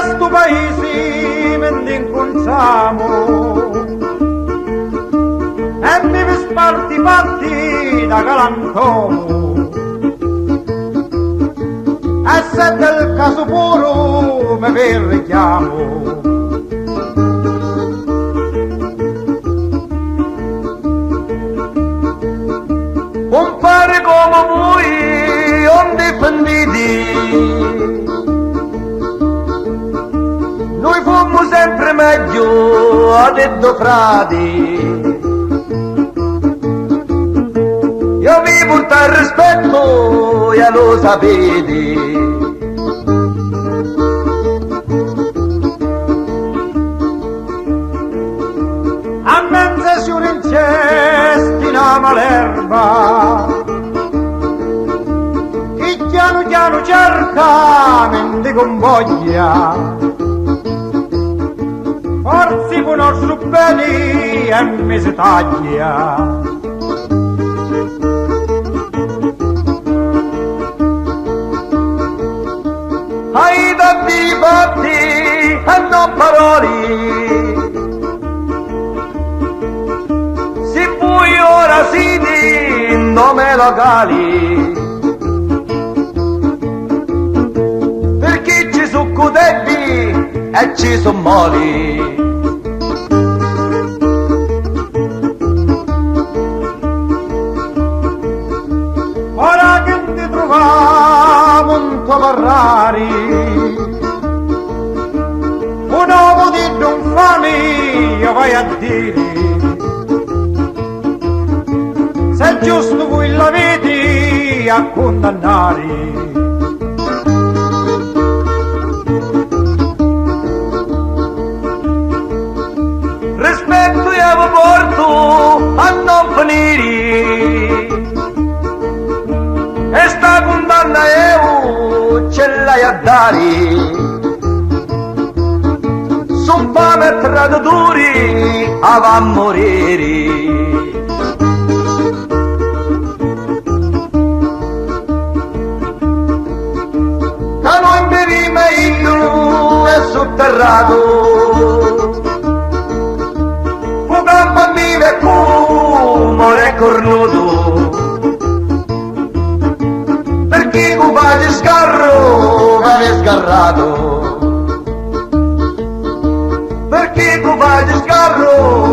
Sto paese mentre incontriamo e mi sparti fatti da galantomo e se del caso puro mi verrichiamo compare come voi onde penditi. Noi fummo sempre meglio, ha detto frati. Io vi porto il rispetto, e lo sapete. A mezza si un incestinava l'erba, e piano piano cerca, mente con voglia. Forse conosco bene e mi si taglia. Hai tanti fatti e non parole. Se vuoi ora siti in nome locali. Perché ci sono codetti e ci sono moli. Ora che ti troviamo un po' parlare, un uomo di non fame io vai a dire, se è giusto voi la vedi a condannare. Rispetto io vi porto a non finire e sta condanna io ce l'hai a dare. Son fame e traditori a morire. Che noi beviamo io e sotterrato campo vive come cornuto, perché tu fai scarro viene sgarrato, perché tu fai scarro